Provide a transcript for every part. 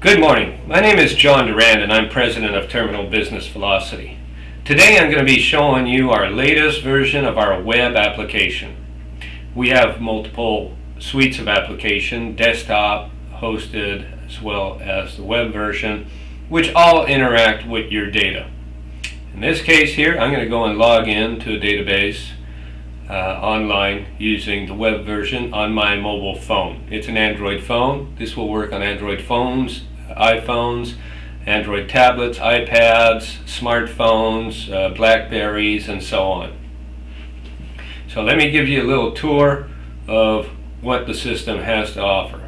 Good morning. My name is John Durand and I'm president of Terminal Business Velocity. Today I'm going to be showing you our latest version of our web application. We have multiple suites of application, desktop, hosted, as well as the web version, which all interact with your data. In this case here, I'm going to go and log in to a database online using the web version on my mobile phone. It's an Android phone. This will work on Android phones, iPhones, Android tablets, iPads, smartphones, Blackberries, and so on. So let me give you a little tour of what the system has to offer.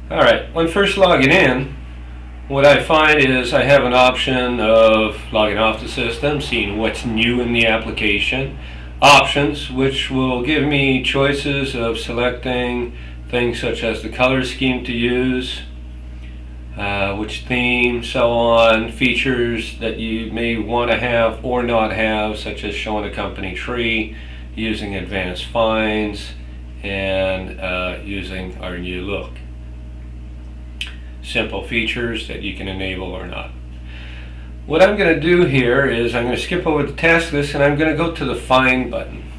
Alright, when first logging in, what I find is I have an option of logging off the system, seeing what's new in the application, options, which will give me choices of selecting things such as the color scheme to use, which theme, so on, features that you may want to have or not have, such as showing a company tree, using advanced finds, and using our new look. Simple features that you can enable or not. What I'm going to do here is I'm going to skip over the task list and I'm going to go to the Find button.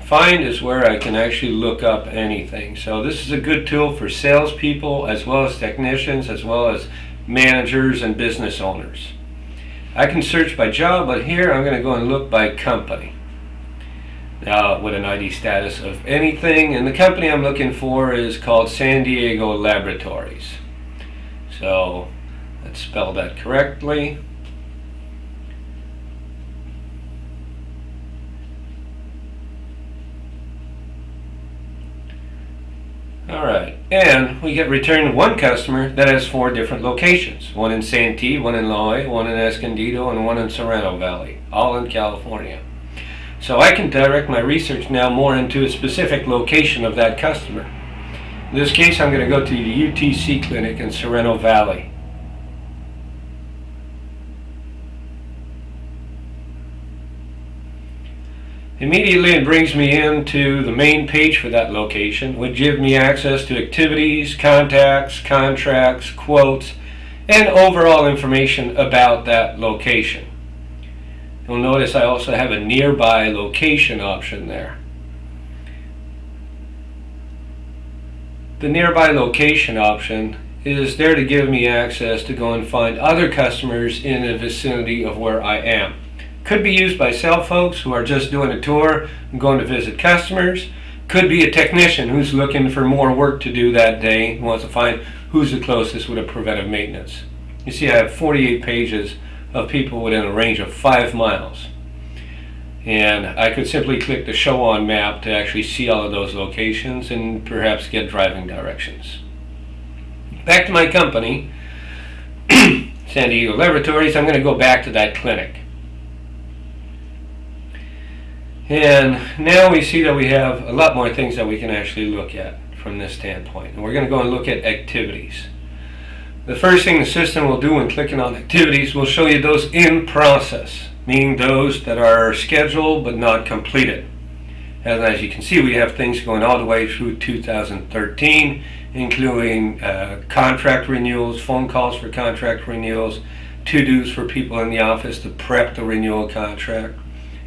Find is where I can actually look up anything. So this is a good tool for salespeople as well as technicians as well as managers and business owners. I can search by job, but here I'm going to go and look by company. Now with an ID status of anything, and the company I'm looking for is called San Diego Laboratories. So let's spell that correctly. Alright, and we get returned one customer that has 4 different locations. One in Santee, one in La Jolla, one in Escondido, and one in Serrano Valley, all in California. So I can direct my research now more into a specific location of that customer. In this case, I'm going to go to the UTC clinic in Serrano Valley. Immediately it brings me into the main page for that location, which gives me access to activities, contacts, contracts, quotes, and overall information about that location. You'll notice I also have a nearby location option there. The nearby location option is there to give me access to go and find other customers in the vicinity of where I am. Could be used by sales folks who are just doing a tour and going to visit customers. Could be a technician who's looking for more work to do that day and wants to find who's the closest with a preventive maintenance. You see I have 48 pages of people within a range of 5 miles. And I could simply click the show on map to actually see all of those locations and perhaps get driving directions. Back to my company, San Diego Laboratories. I'm going to go back to that clinic. And now we see that we have a lot more things that we can actually look at from this standpoint. And we're going to go and look at activities. The first thing the system will do when clicking on activities will show you those in process, meaning those that are scheduled but not completed. And as you can see, we have things going all the way through 2013, including contract renewals, phone calls for contract renewals, to-dos for people in the office to prep the renewal contract,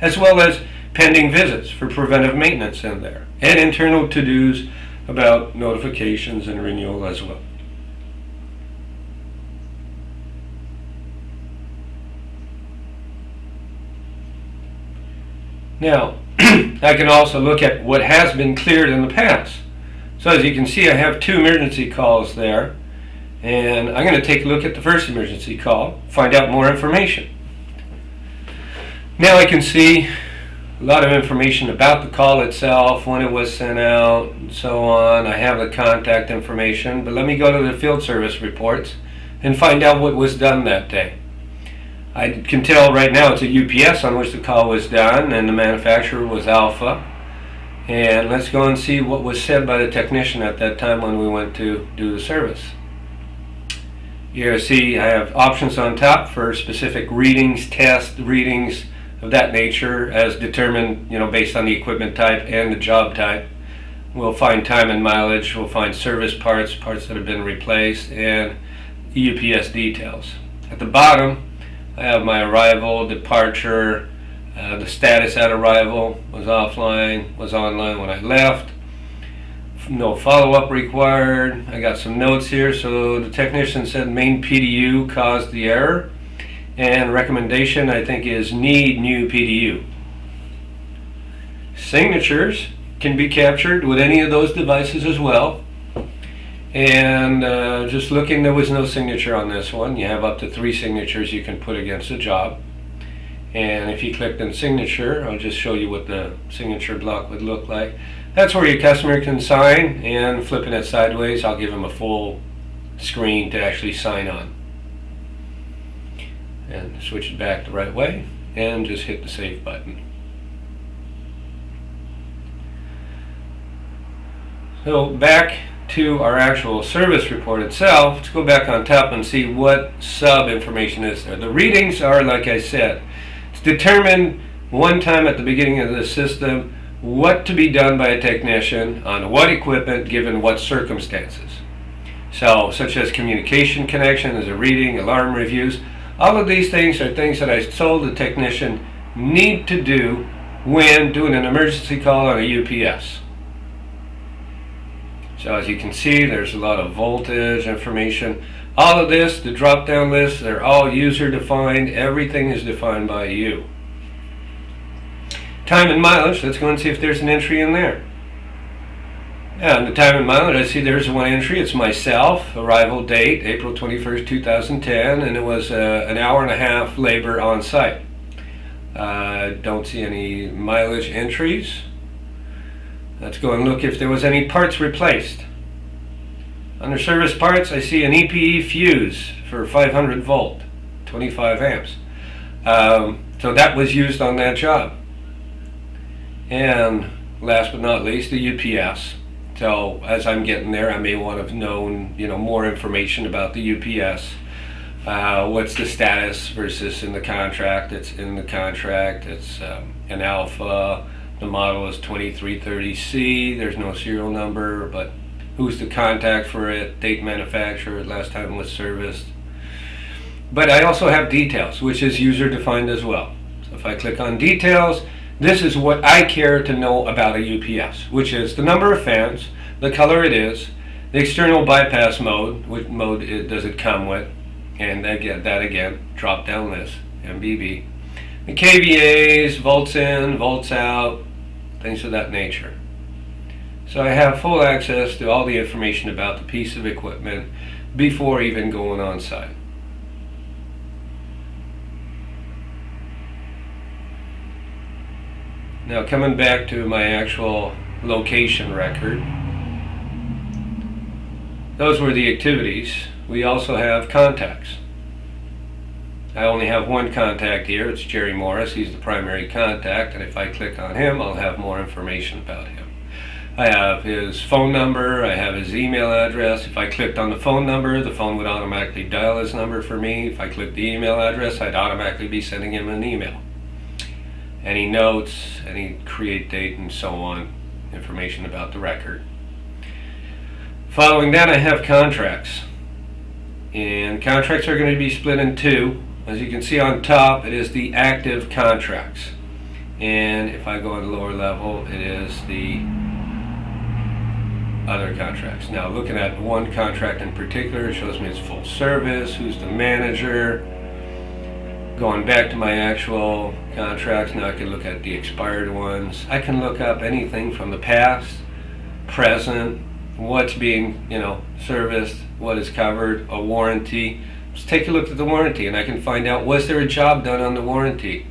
as well as pending visits for preventive maintenance in there, and internal to-dos about notifications and renewal as well. Now, I can also look at what has been cleared in the past. So as you can see, I have 2 emergency calls there, and I'm going to take a look at the first emergency call, find out more information. Now I can see a lot of information about the call itself, when it was sent out, and so on. I have the contact information, but let me go to the field service reports and find out what was done that day. I can tell right now it's a UPS on which the call was done, and the manufacturer was Alpha. And let's go and see what was said by the technician at that time when we went to do the service. You see I have options on top for specific readings, test readings of that nature as determined, based on the equipment type and the job type. We'll find time and mileage, we'll find service parts that have been replaced, and UPS details. At the bottom, I have my arrival, departure, the status at arrival, was offline, was online when I left, no follow-up required. I got some notes here. So the technician said main PDU caused the error, and recommendation I think is need new PDU. Signatures can be captured with any of those devices as well. And just looking, there was no signature on this one. You have up to 3 signatures you can put against a job. And if you clicked on signature, I'll just show you what the signature block would look like. That's where your customer can sign, and flipping it sideways, I'll give them a full screen to actually sign on. And switch it back the right way, and just hit the save button. So back to our actual service report itself. Let's go back on top and see what sub information is there. The readings are, like I said, it's determined one time at the beginning of the system what to be done by a technician on what equipment given what circumstances. So, such as communication connection as a reading, alarm reviews, all of these things are things that I told the technician need to do when doing an emergency call on a UPS. So as you can see, there's a lot of voltage information. All of this, the drop-down list, they're all user-defined. Everything is defined by you. Time and mileage, let's go and see if there's an entry in there. Yeah, and the time and mileage, I see there's one entry. It's myself, arrival date, April 21st, 2010, and it was an hour and a half labor on site. Don't see any mileage entries. Let's go and look if there was any parts replaced. Under service parts, I see an EPE fuse for 500 volt, 25 amps. So that was used on that job. And last but not least, the UPS. So as I'm getting there, I may want to have known, more information about the UPS. What's the status versus in the contract? It's in the contract. It's an alpha. The model is 2330C. There's no serial number, but who's the contact for it? Date manufacturer, last time it was serviced. But I also have details, which is user defined as well. So if I click on details, this is what I care to know about a UPS, which is the number of fans, the color it is, the external bypass mode, which mode does it come with, and that again, drop down list, MBB. The KVAs, volts in, volts out, things of that nature. So I have full access to all the information about the piece of equipment before even going on site. Now coming back to my actual location record, those were the activities. We also have contacts. I only have one contact here. It's Jerry Morris. He's the primary contact, and if I click on him, I'll have more information about him. I have his phone number. I have his email address. If I clicked on the phone number, the phone would automatically dial his number for me. If I clicked the email address, I'd automatically be sending him an email. Any notes, any create date, and so on, information about the record. Following that, I have contracts. And contracts are going to be split in two. As you can see on top, it is the active contracts. And if I go on the lower level, it is the other contracts. Now looking at one contract in particular, it shows me it's full service, who's the manager. Going back to my actual contracts, now I can look at the expired ones. I can look up anything from the past, present, what's being, serviced, what is covered, a warranty. Let's take a look at the warranty, and I can find out, was there a job done on the warranty?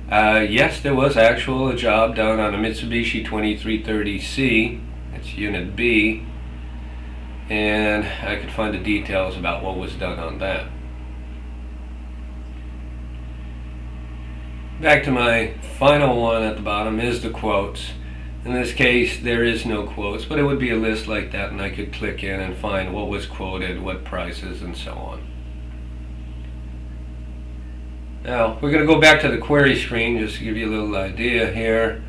Yes, there was a job done on a Mitsubishi 2330C. It's Unit B, and I could find the details about what was done on that. Back to my final one at the bottom is the quotes. In this case, there is no quotes, but it would be a list like that, and I could click in and find what was quoted, what prices, and so on. Now we're going to go back to the query screen just to give you a little idea here.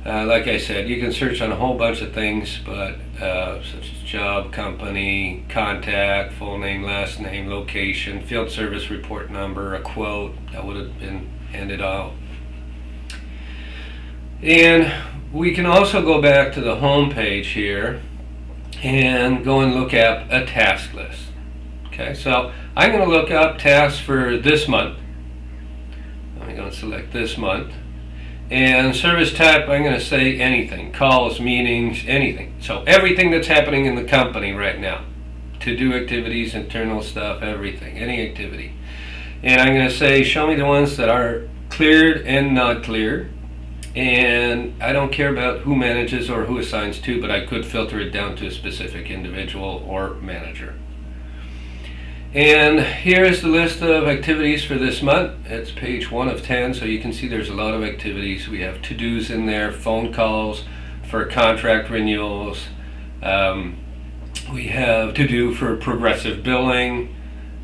Like I said, you can search on a whole bunch of things, but such as job, company, contact, full name, last name, location, field service report number, a quote that would have been handed out. And we can also go back to the home page here and go and look at a task list. Okay, so I'm going to look up tasks for this month. I'm going to select this month. And service type, I'm going to say anything. Calls, meetings, anything. So everything that's happening in the company right now. To-do activities, internal stuff, everything. Any activity. And I'm going to say, show me the ones that are cleared and not cleared. And I don't care about who manages or who assigns to, but I could filter it down to a specific individual or manager. And here's the list of activities for this month. It's page 1 of 10, so you can see there's a lot of activities. We have to-dos in there, phone calls for contract renewals. We have to-do for progressive billing.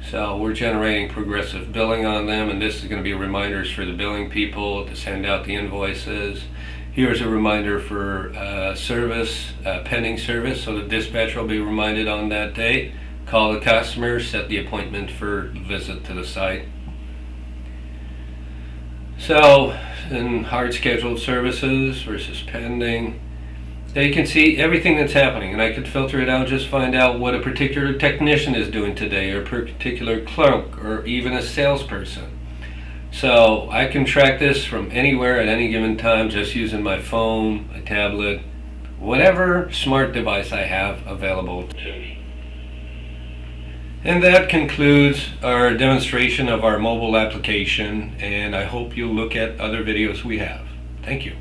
So we're generating progressive billing on them, and this is going to be reminders for the billing people to send out the invoices. Here's a reminder for service, pending service, so the dispatcher will be reminded on that date. Call the customer, set the appointment for visit to the site. So, in hard scheduled services versus pending, they can see everything that's happening, and I could filter it out, just find out what a particular technician is doing today, or a particular clerk, or even a salesperson. So I can track this from anywhere at any given time, just using my phone, my tablet, whatever smart device I have available to me. And that concludes our demonstration of our mobile application, and I hope you'll look at other videos we have. Thank you.